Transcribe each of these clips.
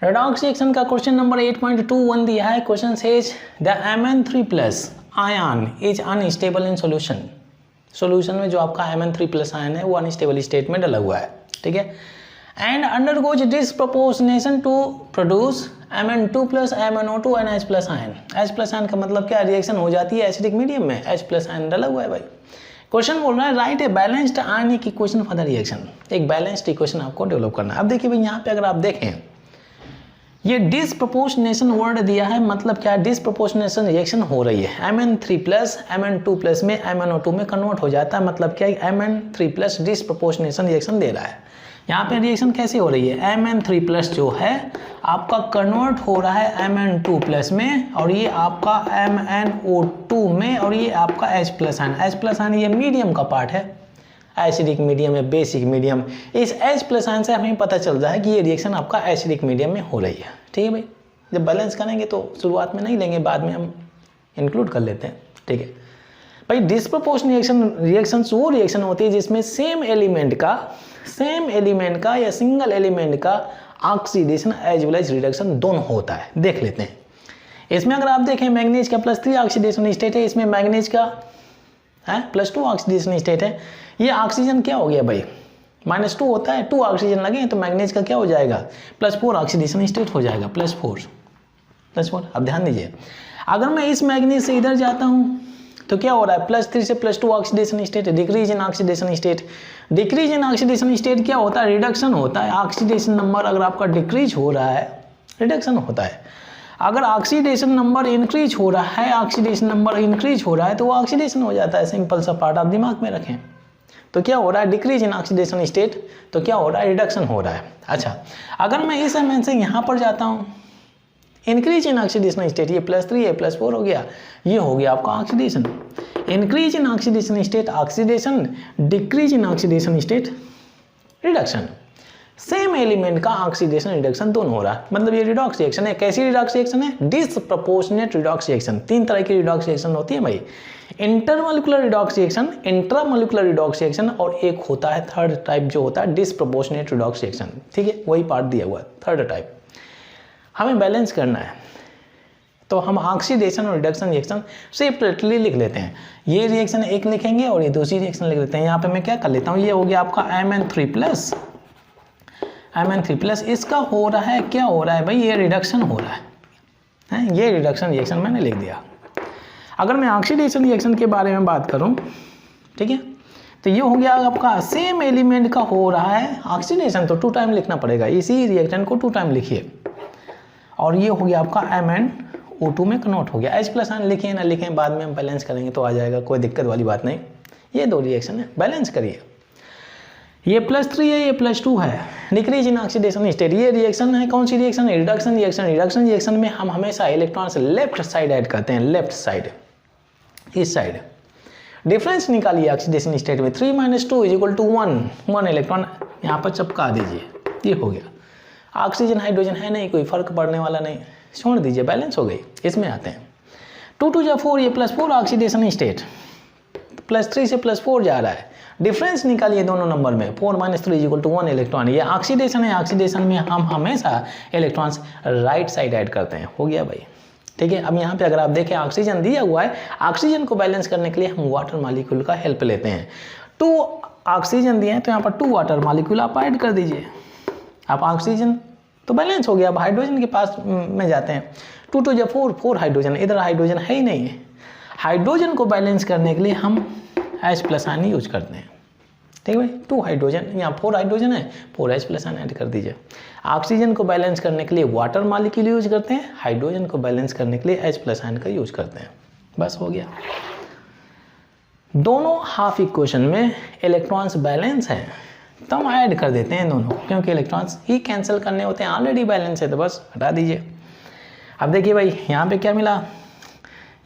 Redox reaction का question number 8.21 दिया है। Question says the Mn3+ ion is unstable in solution. Solution में जो आपका Mn3+ आयन है वो अनस्टेबल स्टेट में डला हुआ है, ठीक है। And undergoes disproportionation to produce Mn2+, MnO2 and H+ ion. H+ ion का मतलब क्या, रिएक्शन हो जाती है एसिडिक मीडियम में, H+ आयन डला हुआ है भाई। क्वेश्चन बोल रहा है write a balanced ionic equation for the reaction. एक बैलेंस्ड इक्वेशन आपको डेवलप करना है। अब देखिए भाई यहाँ पे अगर आप देखें ये डिसप्रपोर्शनेशन वर्ड दिया है, मतलब क्या, डिसप्रपोर्शनेशन रिएक्शन हो रही है। Mn3+ Mn2+ में MnO2 में कन्वर्ट हो जाता है, मतलब क्या, Mn3+ डिसप्रपोर्शनेशन रिएक्शन दे रहा है। यहाँ पे रिएक्शन कैसे हो रही है, Mn3+ जो है आपका कन्वर्ट हो रहा है Mn2+ में, और ये आपका MnO2 में, और ये आपका H+ आयन। H+ आयन ये मीडियम का पार्ट है, एसिडिक मीडियम है, बेसिक मीडियम। इस H+ आयन से हमें पता चल रहा है कि ये रिएक्शन आपका एसिडिक मीडियम में हो रही है, ठीक है भाई। जब बैलेंस करेंगे तो शुरुआत में नहीं लेंगे, बाद में हम इंक्लूड कर लेते हैं, ठीक है भाई। डिसप्रपोर्शनेशन रिएक्शंस वो रिएक्शन होती है जिसमें सेम एलिमेंट का या सिंगल एलिमेंट का oxidation as well as reduction दोनों होता है। देख लेते हैं इसमें। अगर आप देखें मैग्नीज का +3 ऑक्सीडेशन स्टेट है, इसमें मैग्नीज का +2 ऑक्सीडेशन स्टेट है। ये ऑक्सीजन क्या हो गया भाई, -2 होता है, 2 ऑक्सीजन लगे तो मैग्नीज का क्या हो जाएगा, +4 ऑक्सीडेशन स्टेट हो जाएगा, +4। अब ध्यान दीजिए, अगर मैं इस मैग्नीज से इधर जाता हूँ तो क्या हो रहा है, +3 से +2 oxidation state, decrease in oxidation state. Decrease in oxidation state क्या होता है, रिडक्शन होता है। ऑक्सीडेशन नंबर अगर आपका डिक्रीज हो रहा है, रिडक्शन होता है। अगर ऑक्सीडेशन नंबर इंक्रीज हो रहा है, तो वो ऑक्सीडेशन हो जाता है। सिंपल सा पार्ट आप दिमाग में रखें। तो क्या हो रहा है, डिक्रीज इन ऑक्सीडेशन स्टेट, तो क्या हो रहा है, रिडक्शन हो रहा है। अच्छा, अगर मैं इस Mn से यहाँ पर जाता हूँ, इंक्रीज इन ऑक्सीडेशन स्टेट, ये +3 है, +4 हो गया, ये हो गया आपका oxidation. Increase in oxidation state oxidation, decrease in oxidation state reduction. Same element का ऑक्सीडेशन रिडक्शन दोनों हो रहा है, मतलब ये रिडॉक्स रिएक्शन है। कैसी रिडॉक्स रिएक्शन है, डिसप्रपोर्शनेट रिडॉक्स रिएक्शन। 3 तरह की रिडॉक्स रिएक्शन होती है भाई, intermolecular redox reaction, intramolecular redox reaction, और एक होता है थर्ड टाइप जो होता है डिसप्रपोर्शनेट रिडॉक्स रिएक्शन, ठीक है। वही पार्ट दिया हुआ है, थर्ड टाइप। हमें बैलेंस करना है तो हम ऑक्सीडेशन और रिडक्शन रिएक्शन सेपरेटली लिख लेते हैं। ये रिएक्शन एक लिखेंगे और ये दूसरी रिएक्शन लिख लेते हैं। यहाँ पे मैं क्या कर लेता हूँ, ये हो गया आपका Mn3+, इसका हो रहा है, क्या हो रहा है भाई, ये रिडक्शन हो रहा है, ये रिडक्शन रिएक्शन मैंने लिख दिया। अगर मैं ऑक्सीडेशन रिएक्शन के बारे में बात करूँ, ठीक है, तो ये हो गया आपका सेम एलिमेंट का हो रहा है ऑक्सीडेशन, तो 2 टाइम लिखना पड़ेगा, इसी रिएक्टेंट को 2 टाइम लिखिए। और ये हो गया आपका MnO2 में कन्वर्ट हो गया। H+ आयन लिखे ना लिखे, बाद में हम बैलेंस करेंगे तो आ जाएगा, कोई दिक्कत वाली बात नहीं। ये 2 रिएक्शन है, बैलेंस करिए। ये +3 है, ये +2 है, डिक्रीज इन ऑक्सीडेशन स्टेट। ये रिएक्शन है, कौन सी रिएक्शन है, रिडक्शन रिएक्शन। रिडक्शन रिएक्शन में हम हमेशा इलेक्ट्रॉन्स लेफ्ट साइड ऐड करते हैं, लेफ्ट साइड, इस साइड। डिफरेंस निकालिए ऑक्सीडेशन स्टेट में, 3 - 2 = 1 इलेक्ट्रॉन यहाँ पर चिपका दीजिए, ये हो गया। ऑक्सीजन हाइड्रोजन है नहीं, कोई फर्क पड़ने वाला नहीं, छोड़ दीजिए, बैलेंस हो गई। इसमें आते हैं 2 × 2 = 4, ये +4 ऑक्सीडेशन स्टेट, +3 से +4 जा रहा है। डिफरेंस निकालिए दोनों नंबर में, 4 - 3 = 1 इलेक्ट्रॉन। ये ऑक्सीडेशन है, ऑक्सीडेशन में हम हमेशा इलेक्ट्रॉन्स राइट साइड ऐड करते हैं, हो गया भाई, ठीक है। अब यहाँ पे अगर आप देखें ऑक्सीजन दिया हुआ है, ऑक्सीजन को बैलेंस करने के लिए हम वाटर मॉलिक्यूल का हेल्प लेते हैं। 2 ऑक्सीजन दिए हैं तो यहाँ पर 2 वाटर मॉलिक्यूल आप ऐड कर दीजिए। आप ऑक्सीजन तो बैलेंस हो गया। अब हाइड्रोजन के पास में जाते हैं, 2 × 2 = 4 हाइड्रोजन, इधर हाइड्रोजन है ही नहीं है। हाइड्रोजन को बैलेंस करने के लिए हम H+ आयन यूज करते हैं, ठीक है भाई। 2 हाइड्रोजन, यहाँ 4 हाइड्रोजन है, 4 H+ आयन ऐड कर दीजिए। ऑक्सीजन को बैलेंस करने के लिए वाटर मॉलिक्यूल यूज करते हैं, हाइड्रोजन को बैलेंस करने के लिए H+ आयन का यूज करते हैं, बस हो गया। दोनों हाफ इक्वेशन में इलेक्ट्रॉन्स बैलेंस हैं तो हम ऐड कर देते हैं दोनों, क्योंकि इलेक्ट्रॉन्स ही कैंसिल करने होते हैं, ऑलरेडी बैलेंस है तो बस हटा दीजिए। अब देखिए भाई यहाँ पे क्या मिला,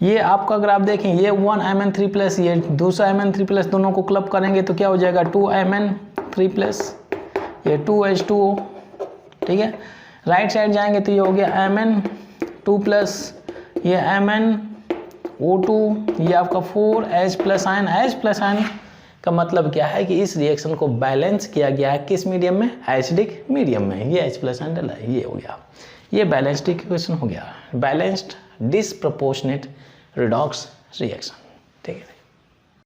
ये आपका अगर आप देखें, ये 1 Mn3+, ये दूसरा Mn3+, दोनों को क्लब करेंगे तो क्या हो जाएगा, 2 Mn3+, ये 2H2O, ठीक है। राइट साइड जाएंगे तो ये हो गया Mn2+, ये MnO2, ये आपका 4 H+ आयन। H+ आयन का मतलब क्या है कि इस रिएक्शन को बैलेंस किया गया है किस मीडियम में, एसिडिक मीडियम में। ये H+ एंड Li ये हो गया, ये बैलेंस्ड इक्वेशन हो गया, बैलेंस्ड डिसप्रपोर्शनेट रिडॉक्स रिएक्शन। ठीक है।